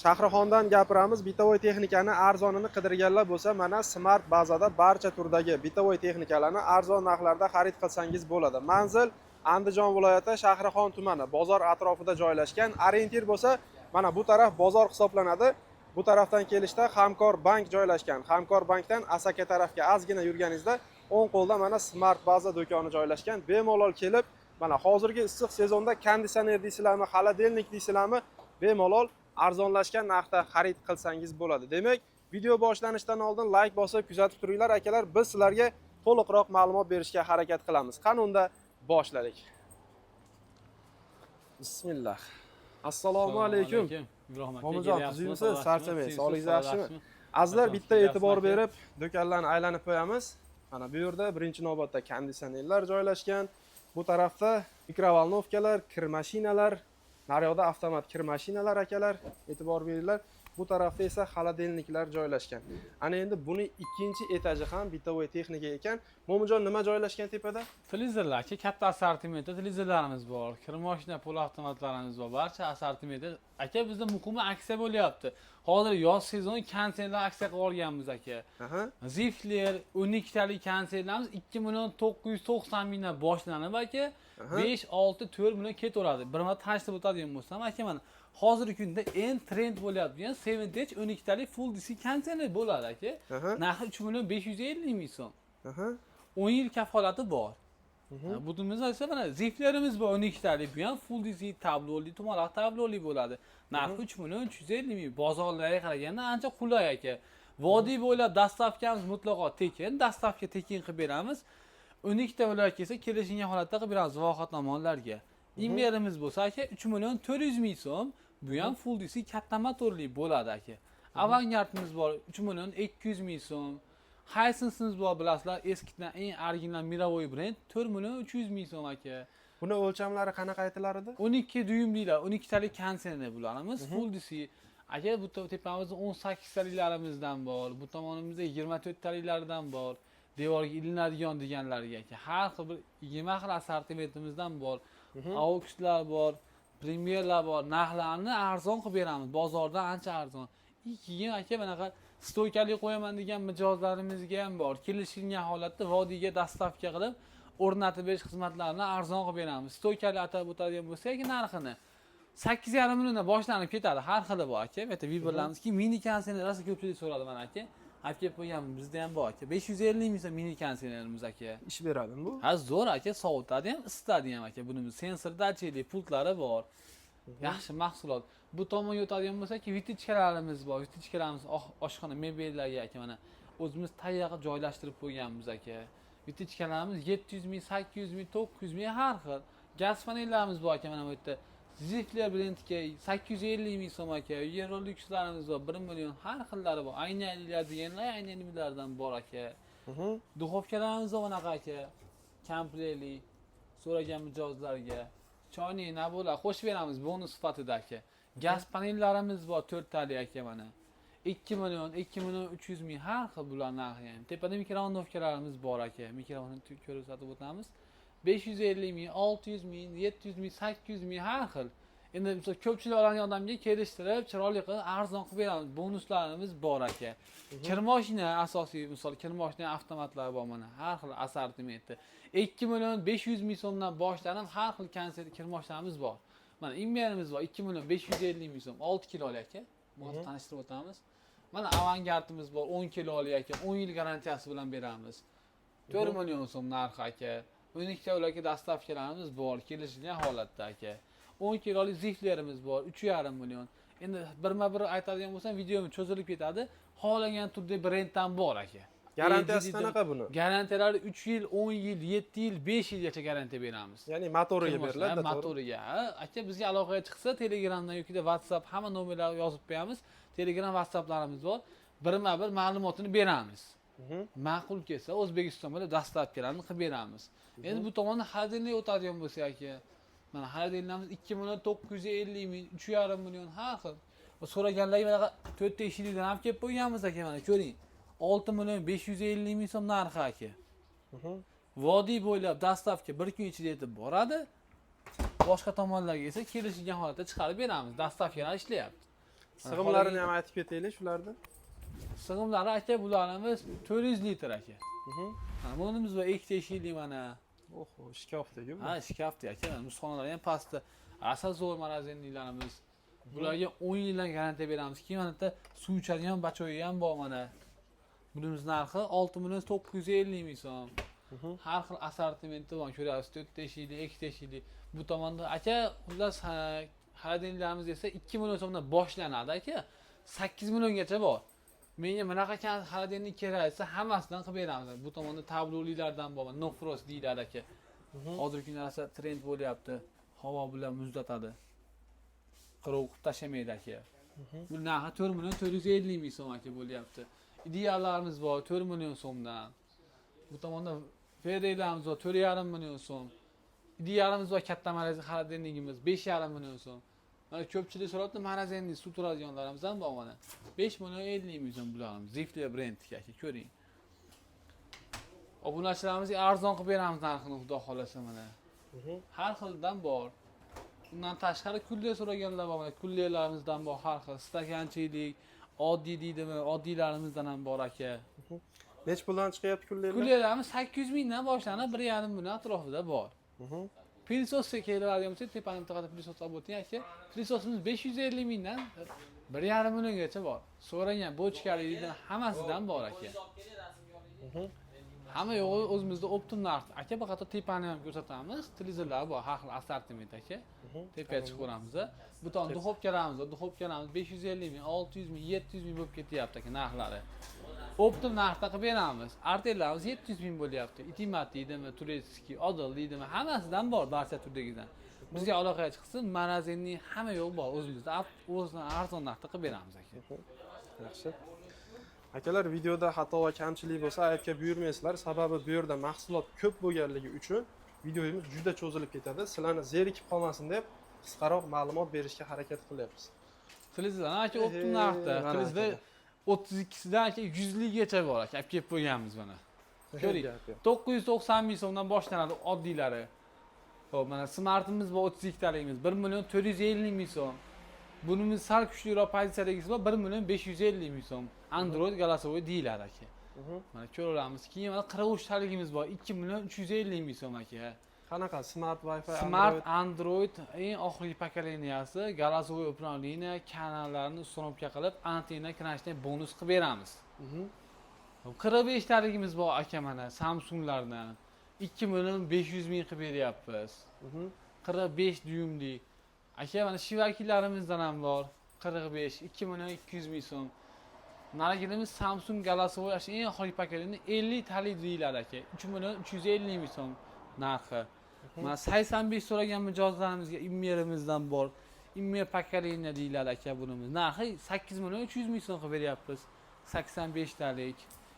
Shahrixondan gapiramiz. Bitovoy texnikani arzonini qidirganlar bo'lsa, mana Smart bazada barcha turdagi bitovoy texnikalarni arzon narxlarda xarid qilsangiz bo'ladi. Manzil Andijon viloyati Shahrixon tumani, bozor atrofida joylashgan. Orientir bo'lsa, mana bu taraf bozor hisoblanadi. Bu tarafdan kelishda Hamkor bank joylashgan. Hamkor bankdan Asaka tarafga ozgina yurganingizda o'ng qo'lda mana Smart baza do'koni joylashgan. Bemalol kelib, mana hozirgi issiq sezonda konditsioner deysizlarmi, xaladelnik deysizlarmi, bemalol arzonlashgan narxda xarid qilsangiz bo'ladi. Demak, video boshlanishidan oldin like bosib kuzatib turinglar akalar. Biz sizlarga to'liqroq ma'lumot berishga harakat qilamiz. Qani unda boshladik. Bismillah. Assalomu alaykum. Mo'minjon, tuzimsiz, charchamang, sog'ligingiz yaxshimi? Azizlar, bitta e'tibor berib, do'konlarni aylanib qo'yamiz. Mana bu yerda birinchi navbatda konditsionerlar joylashgan. Bu tarafda mikrovolnovkalar, kir mashinalar, naryoqda avtomat kir mashinalar akalar, e'tibor beringlar. Bu tarafda esa xaladelniklar joylashgan. Ana endi buni ikkinchi etaji ham bitovoy texnika ekan. Mo'minjon, nima joylashgan tepada? Televizorlar, katta assortimentda televizorlarimiz bor, kir mashina, pul avtomatlarimiz bor. Barcha assortimentda aka bizda muhimi aksiya bo'lyapti. Hozir yoz sezoni konsertlar aksiya qilib olganmiz aka. Zifler 12 talik konsertlarimiz 2.990 mingdan boshlanib aka 5, 6, 4 million ketaveradi. Bir marta tashlab o'tadigan bo'lsam aka, mana hozirgi kunda eng trend bo'layotgan 7H 12 talik full DC konsertlar bo'ladi aka. Narxi 3.550 ming so'm. 10 yil kafolati bor. Budimiz esa mana ziflerimiz bor 12 talik, bu ham full DC tabloli, to'maloq tabloli bo'ladi. Narxi 3.350 ming. Bozorlarga qaraganda ancha qulay aka. Vodiy bo'ylab dastavkamiz mutlaqo tekin, dastavka tekin qilib beramiz. 12 ta viloyatga esa kelishilgan holatda qilib beramiz vohatomonlarga. Imberimiz bo'lsa aka 3.400 ming so'm. Bu ham full DC katta motorli bo'ladi aka. Avangardimiz bor 3.200 ming so'm. Hisense'imiz bor, bilasizlar, eskidan eng original Mirovoy brend 4.300 ming so'm aka. Buni o'lchamlari qanaqa aytilar edi? 12 dyumlilar, 12 talik konsertlar bularimiz full DC. Aka bu tepamizda 18 taliklarimizdan bor, bu tomonimizda 24 taliklaridan bor. Devorga ilinadigan deganlarga aka. Har xil bir 20 xil assortimentimizdan bor. Aukslar bor, Premierlar bor. Narxlarni arzon qilib beramiz. Bozorda ancha arzon. Keyin aka bunaqa stoykali qo'yaman degan mijozlarimizga ham bor. Kelishilgan holatda vodiyga dastavka qilib o'rnatib berish xizmatlarini arzon qilib beramiz. Stoykali atab o'tadigan bo'lsa, narxini 8,5 milliondan boshlanib ketadi. Har xili bor aka. Bitta vibralamizki, mini konsertlar rosa ko'pchilik so'radi mana aka. Olib kelib qo'yganmiz, bizda ham bor aka. 550 ming so'm mini konsertlarimiz aka. Ish beradimi bu? Ha, zo'r aka, sovutadi ham, isitadi ham aka. Bunimiz sensor dacheli, pultlari bor. Yaxshi mahsulot. Bu tomonga o'tadigan bo'lsa-ki, vitichkalarimiz bor. Vitichkalarimiz oshxona mebellarga aka mana o'zimiz tayyor qilib joylashtirib qo'yganmiz aka. Vitichkalarimiz 700 ming, 800 ming, 900 ming har xil. Gaz panellarimiz bor aka mana bu yerda. Zifler brendga 850 ming so'm aka. Euroluxlarimiz bor 1 million, har xillari bor. Aynalilar deganlar, aynalilardan bor aka. Duxovkalarimiz bor bunaqa aka. Kompletli so'ragan mijozlarga choyni nabular qo'shib beramiz bonus sifatida aka. Gaz panellarimiz bor 4 tali aka mana. 2 million, 2 million 300 ming har xil bular narxi ham. Tepada mikrovolnovkalarimiz bor aka. Mikrovolnovkani ko'rsatib o'tamiz. 550 ming, 600 ming, 700 ming, 800 ming har xil. Endi misol ko'pchilik olgan odamga kelishtirib, chiroyli qilib arzon qilib beramiz. Bonuslarimiz bor aka. Kir mashina asosiy, misol kir mashina avtomatlari bor mana. Har xil assortimentda. 2 million 500 ming so'mdan boshlanib har xil konsert kir mashinamiz bor. Mana imberimiz bor 2 million 550 ming so'm, 6 kilolik aka. Buni tanishtirib o'tamiz. Mana avangardimiz bor 10 kilolik aka, 10 yil garantiyasi bilan beramiz. 4 million so'm narxi aka. 12 kilolik dastavkalarimiz bor, kelishilgan holatda aka. 10 kilolik ziflerimiz bor, 3,5 million. Endi birma-bir aytadigan bo'lsam, videomiz cho'zilib ketadi. Xohlagan turdagi brenddan bor aka. Garantiyasi qanaqa buni? Garantiyalari 3 yil, 10 yil, 7 yil, 5 yilgacha garantiya beramiz. Ya'ni motoriga beriladi, motoriga. Aka bizga aloqaga chiqsa, Telegramdan yoki WhatsApp hamma nomerlarga yozib qo'yamiz. Telegram, WhatsApplarimiz bor. Birma-bir ma'lumotini beramiz. Ma'qul kelsa, O'zbekiston bilan dastavkalarni qilib beramiz. Endi bu tomonda xaridlar o'tadigan bo'lsa aka, mana xaridlarimiz 2 million 950 ming, 3,5 million har xil. So'raganlarga mana 4 ta eshikdan olib kelib qo'yganmiz aka, mana ko'ring. 6 million 550 ming so'm narxi aka. Vodiy bo'ylab dastavka 1 kun ichida yetib boradi. Boshqa tomonlarga esa kelishilgan holatda chiqarib beramiz. Dastavkalar ishlayapti. Sig'imlarini ham aytib ketaylik shularni. Sig'imlari aka bularimiz 400 litr aka. Mana bunimiz va 2 teshikli mana. Oho, shkafdagi bu. Ha, shkafda aka. Musxonalar ham pastda. Asal zo'r marazinliklarimiz. Bularga 10 yildan garantiya beramiz. Keyin mana bitta suv ichadigan bachoyi ham bor mana. Bunimiz narxi 6,950 ming so'm. Har xil assortimenti bor. Ko'ryapsiz, 4 teshikli, 2 teshikli. Bu tomonda aka, xullas xaladinlarimiz esa 2 million so'mdan boshlanadi aka. 8 milliongacha bor. Menga bunaqa xaladinni kerak desa, hammasidan qilib beramiz. Bu tomonda tablolilardan bor, no frost deyiladi aka. Hozirgi kunlarda trend bo'lyapti. Havo bilan muzlatadi. Qiruv tashlamaydi aka. Bu narxi 4,450 ming so'm aka bo'lyapti. Ideallarimiz bor 4 million so'mdan. Bu tomonda Ferreylarimiz bor 4,5 million so'm. Idealimiz bor katta marazi xaladinligimiz 5,5 million so'm. Mana ko'pchilik so'rabdi, marazinli suv turadiganlarimiz ham bor mana. 5 million 50 ming so'm bularimiz. Zifli brend aka, ko'ring. Obunachilarimizga arzon qilib beramiz narxini, xudo xolasa mana. Har xildan bor. Bundan tashqari kulli so'raganlar bor. Kullilarimizdan bor har xil. Stakanchilik, oddiy deydimi, oddiylarimizdan ham bor aka. Nech puldan chiqyapti kullilar? Kullilarimiz 800 mingdan boshlanib 1,5 million atrofida bor. Pilsosga keladigan bo'lsa, tepani taqada pilsos olib o'ting aka. Pilsosimiz 550 mingdan 1,5 milliongacha bor. So'ragan bochkalilikdan hammasidan bor aka. Hamma yo'g'i o'zimizda optim narx. Aka bu qator tepani ham ko'rsatamiz. Televizorlar bor, har xil assortiment aka. Tepaga chiqib ko'ramiz. Bu ton duxovkalarimiz, 550 ming, 600 ming, 700 ming bo'lib ketyapti aka narxlari. Optim narxda qilib beramiz. Artellarimiz 700 ming bo'lyapti. Itimat deydimi, Turetskiy, Odil deydimi, hammasidan bor barcha turdagidan. Bizga aloqaga chiqsin, marazinning hamma yo'q bor o'zimizda. O'zidan arzon narxda qilib beramiz aka. Yaxshi. Akalar, videoda xato va kamchilik bo'lsa aytga buyurmaysizlar. Sababi bu yerda mahsulot ko'p bo'lganligi uchun videomiz juda cho'zilib ketadi. Sizlarni zerikib qolmasin deb qisqaroq ma'lumot berishga harakat qilyapmiz. Televizor aka optim narxda. Televizor 32sidan aka 100ligacha bor aka. Olib kelib qo'yganmiz mana. Ko'ring. 990 ming so'mdan boshlanadi oddiylari. Xo'p, mana smartimiz bor 32 taligimiz 1,450 ming so'm. Bunimiz sal kuchliroq pozitsiyadagisi bor 1,550 ming so'm. Android Galaxy deyiladi aka. Mana ko'ramiz. Keyin mana 43 taligimiz bor 2,350 ming so'm aka. Qanaqa smart Wi-Fi Smart Android eng oxirgi pokoleniyasi Galaxy upravleniya kanallarni uстановка qilib, antenna kirashdan bonus qilib beramiz. 45 taligimiz bor aka mana Samsunglardan 2,500 ming qilib beryapmiz. 45 dyumli. Aka mana shivakilarimizdan ham bor 45 2,200 ming so'm. Narigimiz Samsung Galaxy eng oxirgi pokoleniya 50 talik deyiladi aka. 3,350 ming so'm narxi. Mana 85 so'ragan mijozlarimizga immerimizdan bor. Immer pokoleniya deyiladi aka bunimiz. Narxi 8,300 ming so'm qilib beryapmiz. 85 talik,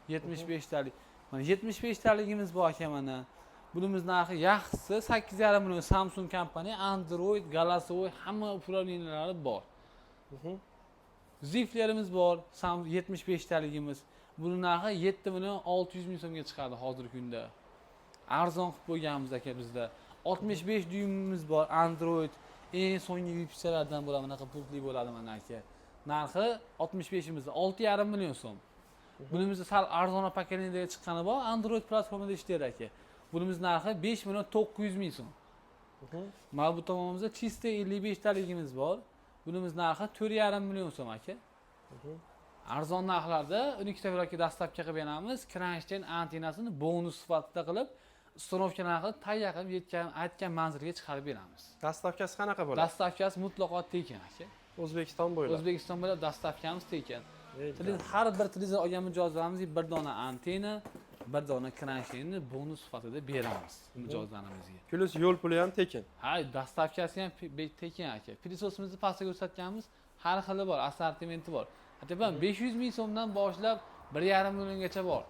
75 talik. Mana 75 taligimiz bor aka mana. Bunimiz narxi yaxshisi 8,5 million. Samsung kompaniya Android, Galaxy hamma upravleniyalari bor. Ziflerimiz bor, 75 taligimiz. Buning narxi 7,600 ming so'mga chiqadi hozirgi kunda. Arzon qilib qo'yganmiz aka bizda. 65 dyumimiz bor, Android eng so'nggi vipsalardan bo'ladi, bunaqa pultli bo'ladi mana aka. Narxi 65imizda 6,5 million so'm. Bunimizda sal arzonroq pokoleniyada chiqqani bor, Android platformada ishlaydi aka. Bunimiz narxi 5,900 ming so'm. Mana bu tomonimizda chista 55 taligimiz bor. Bunimiz narxi 4,5 million so'm aka. Arzon narxlarda 12 tavraki dastavka qilib beramiz. Kranshten antennasini bonus sifatida qilib, uстановка narxi tayyor qilib aytgan manzilga chiqarib beramiz. Dastavkasi qanaqa bo'ladi? Dastavkasi mutlaqo tekin aka. O'zbekiston bo'ylab. O'zbekiston bo'ylab dastavkamiz tekin. Har bir televizor olgan mijozlarimizga bir dona antenna, bir dona kranshtenni bonus sifatida beramiz mijozlarimizga. Plus yo'l puli ham tekin. Ha, dastavkasi ham tekin aka. Pilsosimizni pastga ko'rsatganmiz, har xili bor, assortimenti bor. Hatto 500 ming so'mdan boshlab 1,5 milliongacha bor.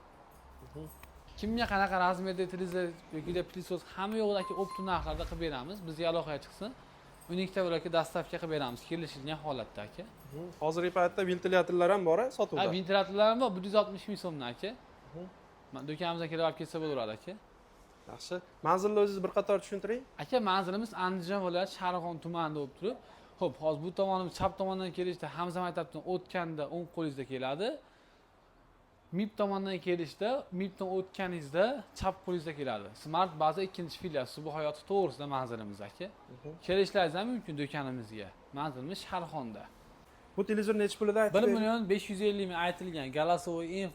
Kimga qanaqa razmerda televizor yoki pilsos hamma yo'qdagi optim narxlarda qilib beramiz. Bizga aloqaga chiqsin. 12 tavraki dastavka qilib beramiz kelishilgan holatda aka. Hozirgi paytda ventilyatorlar ham bor, sotuvda. Ha, ventilyatorlar ham bor, 160 ming so'mdan aka. Men do'konimizga kelib olib ketsa bo'laveradi aka. Yaxshi. Manzilni o'zingiz bir qator tushuntiring. Aka, manzilimiz Andijon viloyati Sharqon tumanida bo'lib turib, Xo'p, hozir bu tomonimiz chap tomondan kelishda Hamza maktabdan o'tganda o'ng qo'lingizda keladi. MIP tomondan kelishda MIPdan o'tganingizda chap qo'lingizda keladi. Smart baza ikkinchi filiasi bu hayoti to'g'risida manzilimiz aka. Kelishlaringiz ham mumkin do'konimizga. Manzilimiz Sharxonda. Bu televizor necha pulida aytib 1 bering? million 550 ming aytilgan. Galasoy eng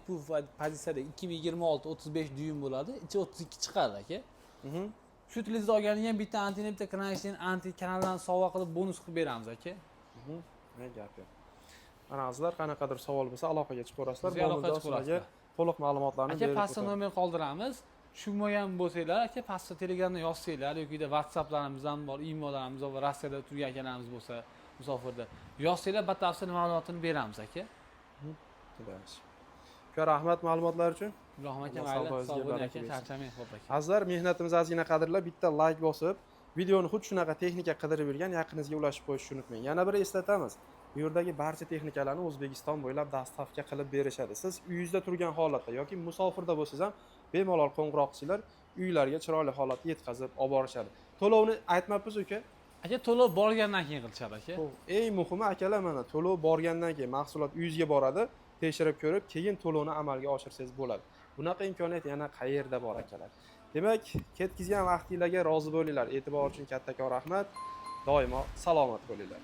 pozitsiyada 2026 35 dyum bo'ladi. Ichi 32 chiqadi aka. Shu televizor olganingiz ham bitta antenna, bitta Cranshin anti kanaldan sovg'a qilib bonus qilib beramiz aka. Ne gap yo'q. Mana azizlar, qanaqadir savol bo'lsa aloqaga chiqaverasizlar. Bizga aloqaga chiqaverasizlar. To'liq ma'lumotlarni Aka berib pastda nomer qoldiramiz. Tushunmagan bo'lsanglar, aka pastda Telegramda yozsanglar yoki WhatsApplarimiz ham bor, emaillarimiz va Rossiyada turgan akalarimiz bo'lsa, musofirda yozsanglar batafsil ma'lumotini beramiz aka. Xudosh. Uka, rahmat ma'lumotlar uchun. Ibrohim aka, Alloh mayli, savdoyingizga sog' bo'ling baraka aka, bersin. charchamang xo'p aka. Azizlar, mehnatimiz ozgina qadrlab bitta like bosib, videoni xuddi shunaqa texnika qidirib yurgan yaqiningizga ulashib qo'yishni unutmang. Yana bir eslatamiz. Bu yerdagi barcha texnikalarni O'zbekiston bo'ylab dastavka qilib berishadi. Siz uyingizda turgan holatda yoki musofirda bo'lsangiz ham bemalol qo'ng'iroq qilinglar, uylarga chiroyli holatda yetkazib olib borishadi. To'lovni aytmabmiz uka. Aka to'lov borgandan keyin qilishadi aka. Eng muhimi akalar, mana to'lov borgandan keyin mahsulot uyingizga boradi, tekshirib ko'rib, keyin to'lovni amalga oshirsangiz bo'ladi. Bunaqa imkoniyat yana qayerda bor akalar? Demak, ketkizgan vaqtingizga rozi bo'linglar. E'tibor uchun kattakon rahmat. Doimo salomat bo'linglar.